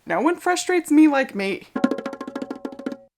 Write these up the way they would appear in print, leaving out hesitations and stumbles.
No one frustrates me like me.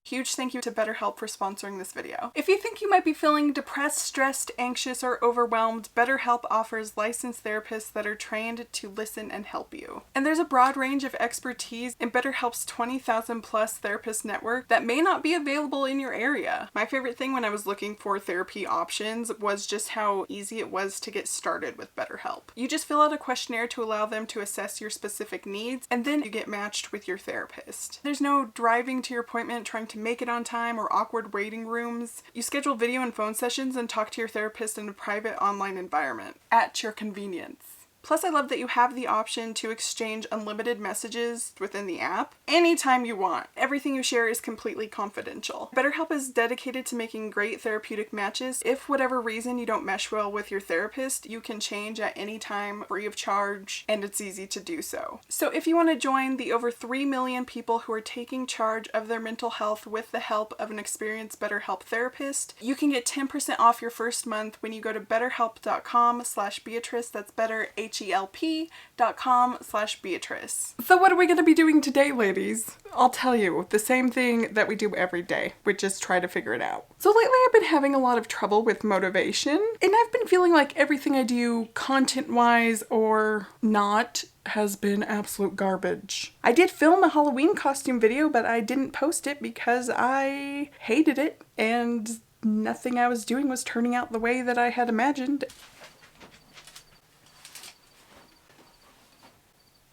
Huge thank you to BetterHelp for sponsoring this video. If you think you might be feeling depressed, stressed, anxious, or overwhelmed, BetterHelp offers licensed therapists that are trained to listen and help you. And there's a broad range of expertise in BetterHelp's 20,000 plus therapist network that may not be available in your area. My favorite thing when I was looking for therapy options was just how easy it was to get started with BetterHelp. You just fill out a questionnaire to allow them to assess your specific needs, and then you get matched with your therapist. There's no driving to your appointment, trying to make it on time, or awkward waiting rooms. You schedule video and phone sessions and talk to your therapist in a private online environment at your convenience. Plus, I love that you have the option to exchange unlimited messages within the app anytime you want. Everything you share is completely confidential. BetterHelp is dedicated to making great therapeutic matches. If for whatever reason you don't mesh well with your therapist, you can change at any time free of charge, and it's easy to do so. So if you want to join the over 3 million people who are taking charge of their mental health with the help of an experienced BetterHelp therapist, you can get 10% off your first month when you go to betterhelp.com/Beatrice. That's better, HELP.com/Beatrice. So what are we going to be doing today, ladies? I'll tell you, the same thing that we do every day, which is try to figure it out. So lately I've been having a lot of trouble with motivation, and I've been feeling like everything I do content-wise or not has been absolute garbage. I did film a Halloween costume video, but I didn't post it because I hated it, and nothing I was doing was turning out the way that I had imagined.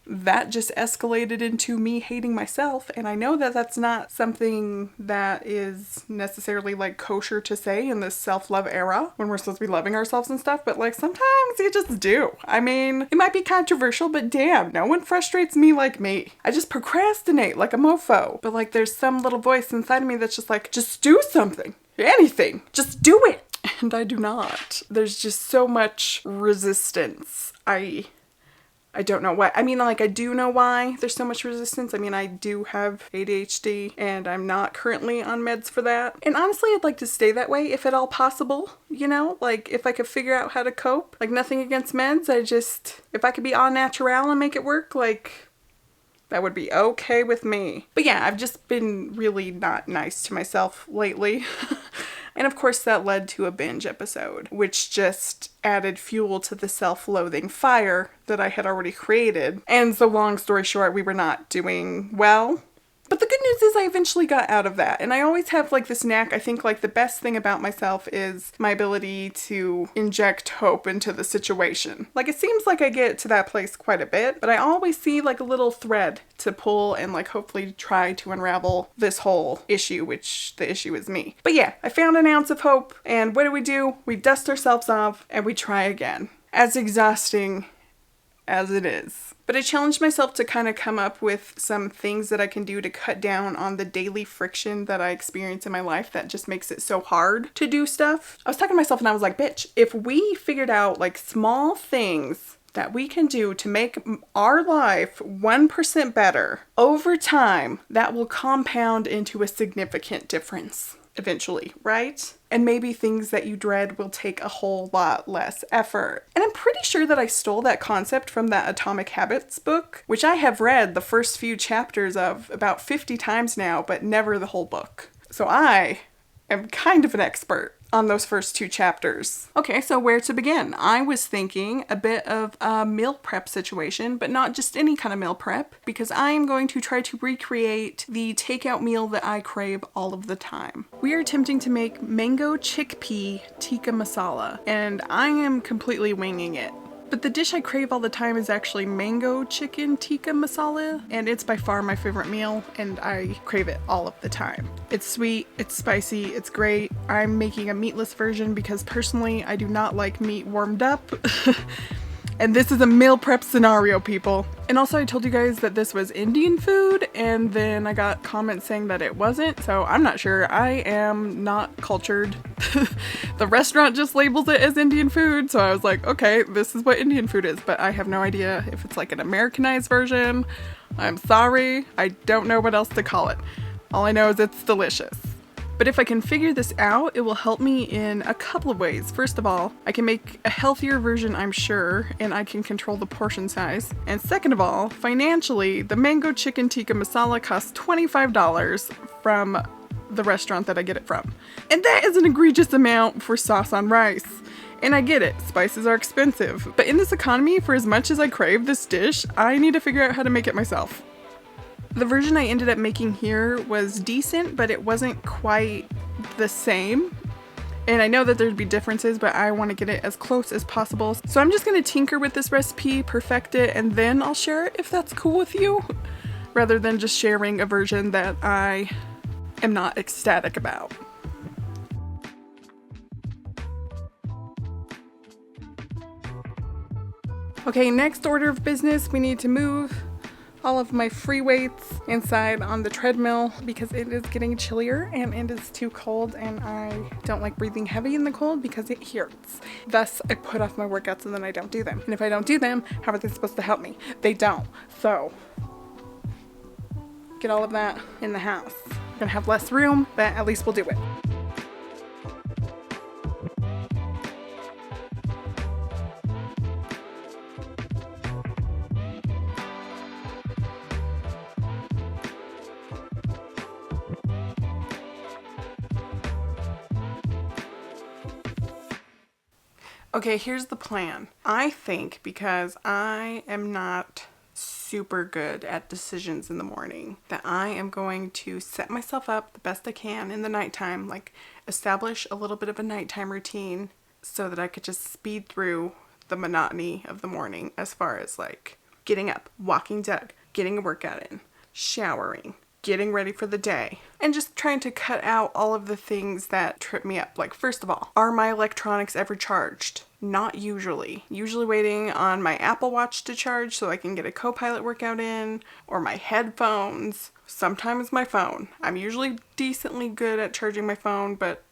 That just escalated into me hating myself, and I know that that's not something that is necessarily like kosher to say in this self-love era when we're supposed to be loving ourselves and stuff, but like sometimes you just do. I mean, it might be controversial, but damn, no one frustrates me like me. I just procrastinate like a mofo, but like there's some little voice inside of me that's just like, just do something, anything, just do it. And I do not. There's just so much resistance. I don't know why. I mean, like, I do know why there's so much resistance. I mean, I do have ADHD, and I'm not currently on meds for that. And honestly, I'd like to stay that way if at all possible, you know? Like, if I could figure out how to cope. Like, nothing against meds, if I could be all natural and make it work, like, that would be okay with me. But yeah, I've just been really not nice to myself lately. And of course that led to a binge episode, which just added fuel to the self-loathing fire that I had already created. And so long story short, we were not doing well. But the good news is I eventually got out of that. And I always have like this knack. I think like the best thing about myself is my ability to inject hope into the situation. Like it seems like I get to that place quite a bit, but I always see like a little thread to pull and like hopefully try to unravel this whole issue, which the issue is me. But yeah, I found an ounce of hope, and what do? We dust ourselves off and we try again. As exhausting as it is. But I challenged myself to kind of come up with some things that I can do to cut down on the daily friction that I experience in my life that just makes it so hard to do stuff. I was talking to myself and I was like, bitch, if we figured out like small things that we can do to make our life 1% better over time, that will compound into a significant difference eventually, right? And maybe things that you dread will take a whole lot less effort. And I'm pretty sure that I stole that concept from that Atomic Habits book, which I have read the first few chapters of about 50 times now, but never the whole book. So I am kind of an expert on those first 2 chapters. Okay, so where to begin? I was thinking a bit of a meal prep situation, but not just any kind of meal prep, because I am going to try to recreate the takeout meal that I crave all of the time. We are attempting to make mango chickpea tikka masala, and I am completely winging it. But the dish I crave all the time is actually mango chicken tikka masala, and it's by far my favorite meal, and I crave it all of the time. It's sweet, it's spicy, it's great. I'm making a meatless version because personally I do not like meat warmed up. And this is a meal prep scenario, people. And also I told you guys that this was Indian food, and then I got comments saying that it wasn't, so I'm not sure. I am not cultured. The restaurant just labels it as Indian food, so I was like, okay, this is what Indian food is, but I have no idea if it's like an Americanized version. I'm sorry, I don't know what else to call it. All I know is it's delicious. But if I can figure this out, it will help me in a couple of ways. First of all, I can make a healthier version, I'm sure, and I can control the portion size. And second of all, financially, the mango chicken tikka masala costs $25 from the restaurant that I get it from. And that is an egregious amount for sauce on rice. And I get it, spices are expensive. But in this economy, for as much as I crave this dish, I need to figure out how to make it myself. The version I ended up making here was decent, but it wasn't quite the same. And I know that there'd be differences, but I want to get it as close as possible. So I'm just going to tinker with this recipe, perfect it, and then I'll share it if that's cool with you, rather than just sharing a version that I am not ecstatic about. Okay, next order of business, we need to move all of my free weights inside on the treadmill because it is getting chillier and it is too cold, and I don't like breathing heavy in the cold because it hurts. Thus, I put off my workouts and then I don't do them. And if I don't do them, how are they supposed to help me? They don't. So, get all of that in the house. We're gonna have less room, but at least we'll do it. Okay, here's the plan. I think because I am not super good at decisions in the morning, that I am going to set myself up the best I can in the nighttime, like establish a little bit of a nighttime routine so that I could just speed through the monotony of the morning as far as like getting up, walking Doug, getting a workout in, showering, getting ready for the day, and just trying to cut out all of the things that trip me up. Like, first of all, are my electronics ever charged? Not usually. Usually waiting on my Apple Watch to charge so I can get a Copilot workout in, or my headphones, sometimes my phone. I'm usually decently good at charging my phone, but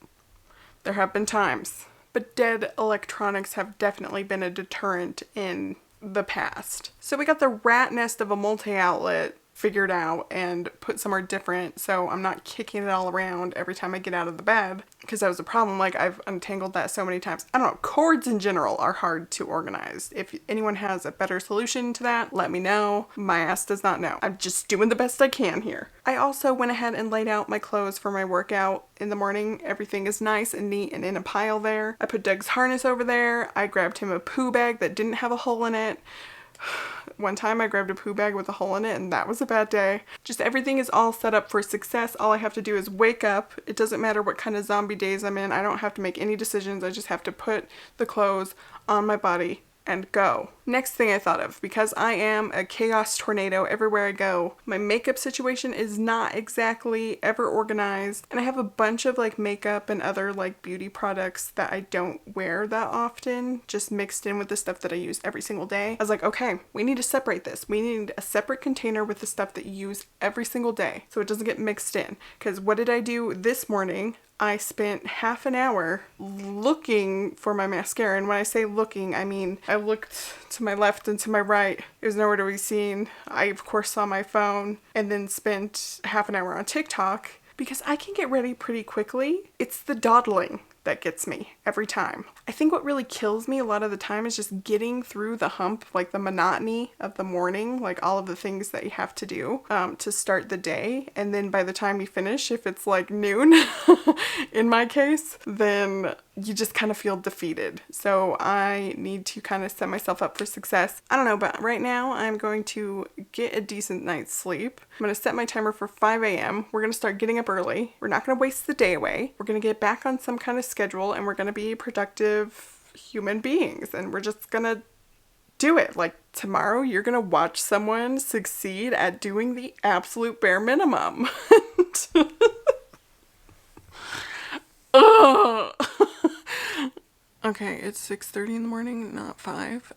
there have been times. But dead electronics have definitely been a deterrent in the past. So we got the rat nest of a multi-outlet figured out and put somewhere different so I'm not kicking it all around every time I get out of the bed, because that was a problem. Like, I've untangled that so many times. I don't know, cords in general are hard to organize. If anyone has a better solution to that, let me know. My ass does not know. I'm just doing the best I can here. I also went ahead and laid out my clothes for my workout in the morning. Everything is nice and neat and in a pile there. I put Doug's harness over there. I grabbed him a poo bag that didn't have a hole in it. One time I grabbed a poo bag with a hole in it and that was a bad day. Just everything is all set up for success. All I have to do is wake up. It doesn't matter what kind of zombie days I'm in. I don't have to make any decisions. I just have to put the clothes on my body and go. Next thing I thought of, because I am a chaos tornado everywhere I go, my makeup situation is not exactly ever organized, and I have a bunch of like makeup and other like beauty products that I don't wear that often, just mixed in with the stuff that I use every single day. I was like, okay, we need to separate this. We need a separate container with the stuff that you use every single day so it doesn't get mixed in. Because what did I do this morning? I spent half an hour looking for my mascara. And when I say looking, I mean I looked to my left and to my right. It was nowhere to be seen. I, of course, saw my phone and then spent half an hour on TikTok because I can get ready pretty quickly. It's the dawdling that gets me every time. I think what really kills me a lot of the time is just getting through the hump, like the monotony of the morning, like all of the things that you have to do to start the day. And then by the time you finish, if it's like noon, in my case, then you just kind of feel defeated. So I need to kind of set myself up for success. I don't know, but right now I'm going to get a decent night's sleep. I'm going to set my timer for 5 a.m. We're going to start getting up early. We're not going to waste the day away. We're going to get back on some kind of schedule and we're going to be productive human beings, and we're just going to do it. Like, tomorrow you're going to watch someone succeed at doing the absolute bare minimum. Ugh. Okay, it's 6:30 in the morning, not 5.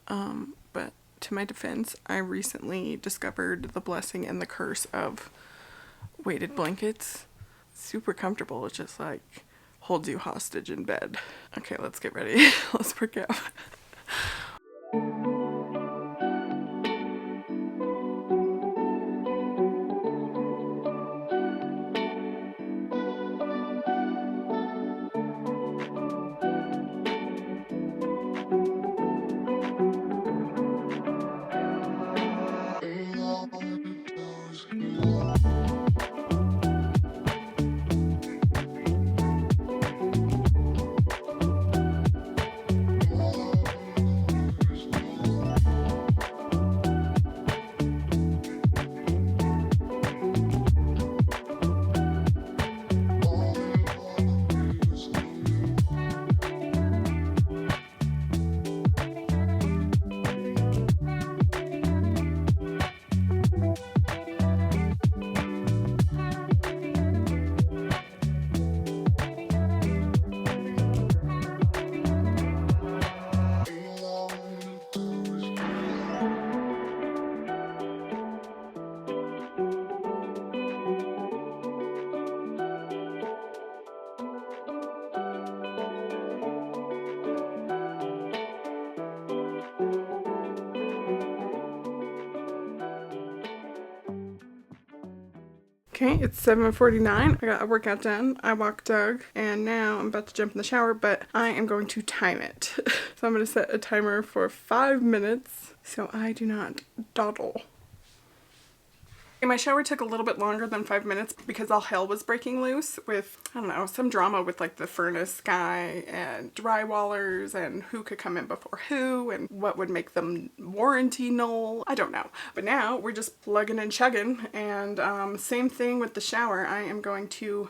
But to my defense, I recently discovered the blessing and the curse of weighted blankets. Super comfortable. It's just like holds you hostage in bed. Okay, let's get ready. Let's work out. Okay, it's 7:49. I got a workout done. I walked Doug, and now I'm about to jump in the shower, but I am going to time it. So I'm going to set a timer for 5 minutes so I do not dawdle. My shower took a little bit longer than 5 minutes because all hell was breaking loose with, I don't know, some drama with like the furnace guy and drywallers and who could come in before who and what would make them warranty null. I don't know. But now we're just plugging and chugging, and same thing with the shower. I am going to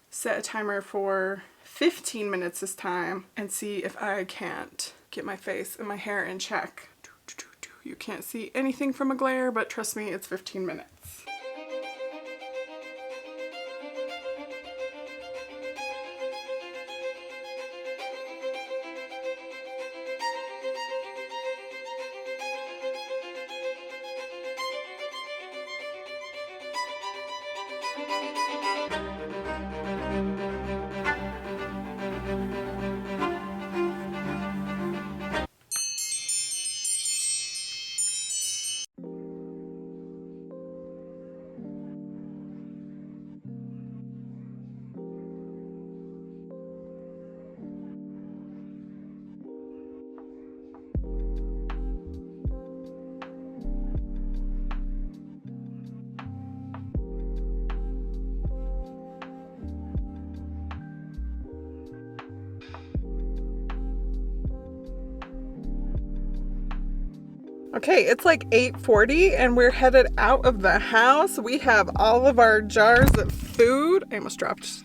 set a timer for 15 minutes this time and see if I can't get my face and my hair in check. You can't see anything from a glare, but trust me, it's 15 minutes. Okay, it's like 8:40 and we're headed out of the house. We have all of our jars of food. I almost dropped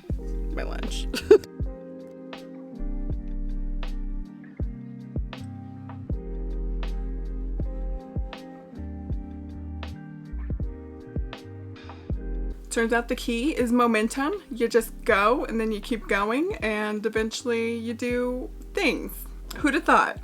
my lunch. Turns out the key is momentum. You just go and then you keep going and eventually you do things. Who'd have thought?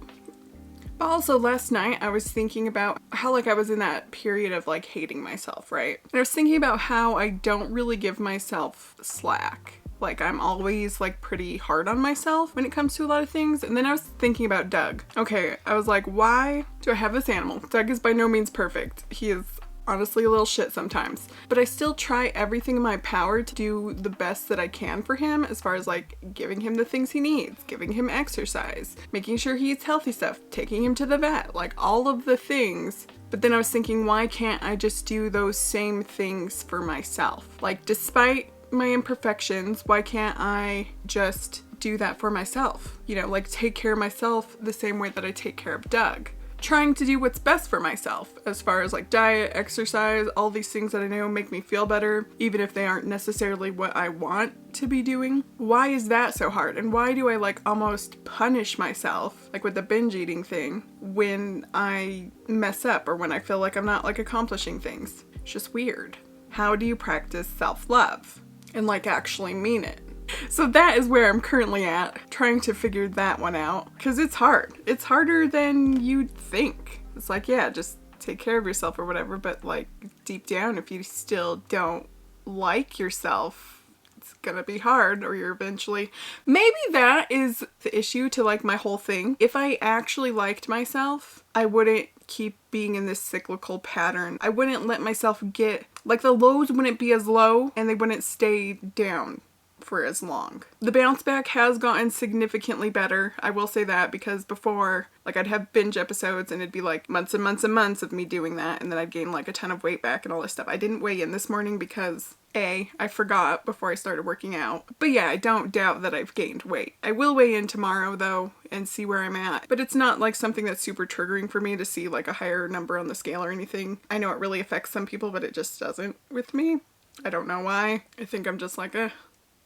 Also, last night I was thinking about how like I was in that period of like hating myself, right? And I was thinking about how I don't really give myself slack. Like I'm always like pretty hard on myself when it comes to a lot of things. And then I was thinking about Doug. Okay, I was like, why do I have this animal? Doug is by no means perfect. He is honestly a little shit sometimes, but I still try everything in my power to do the best that I can for him, as far as like giving him the things he needs, giving him exercise, making sure he eats healthy stuff, taking him to the vet, like all of the things. But then I was thinking, why can't I just do those same things for myself? Like despite my imperfections, why can't I just do that for myself? You know, like take care of myself the same way that I take care of Doug. Trying to do what's best for myself as far as like diet, exercise, all these things that I know make me feel better, even if they aren't necessarily what I want to be doing. Why is that so hard? And why do I like almost punish myself, like with the binge eating thing, when I mess up or when I feel like I'm not like accomplishing things? It's just weird. How do you practice self-love and like actually mean it? So that is where I'm currently at, trying to figure that one out, because it's hard. It's harder than you'd think. It's like, yeah, just take care of yourself or whatever, but like deep down, if you still don't like yourself, it's gonna be hard, or you're eventually... Maybe that is the issue to like my whole thing. If I actually liked myself, I wouldn't keep being in this cyclical pattern. I wouldn't let myself get... like the lows wouldn't be as low and they wouldn't stay down. for as long. The bounce back has gotten significantly better. I will say that, because before, like, I'd have binge episodes and it'd be like months and months and months of me doing that, and then I'd gain like a ton of weight back and all this stuff. I didn't weigh in this morning because I forgot before I started working out. But yeah, I don't doubt that I've gained weight. I will weigh in tomorrow though and see where I'm at. But it's not like something that's super triggering for me to see like a higher number on the scale or anything. I know it really affects some people, but it just doesn't with me. I don't know why. I think I'm just like,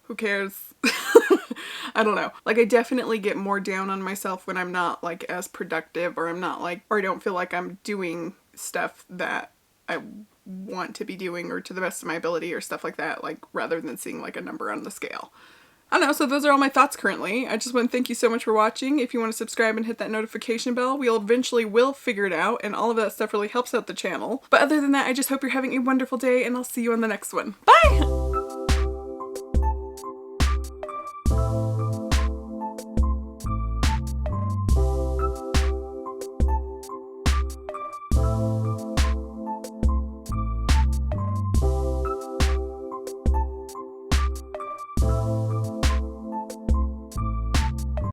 who cares? I don't know. Like, I definitely get more down on myself when I'm not like as productive, or I'm not like, or I don't feel like I'm doing stuff that I want to be doing or to the best of my ability or stuff like that, like, rather than seeing like a number on the scale. I don't know, so those are all my thoughts currently. I just want to thank you so much for watching. If you want to subscribe and hit that notification bell, we'll eventually figure it out, and all of that stuff really helps out the channel. But other than that, I just hope you're having a wonderful day, and I'll see you on the next one. Bye!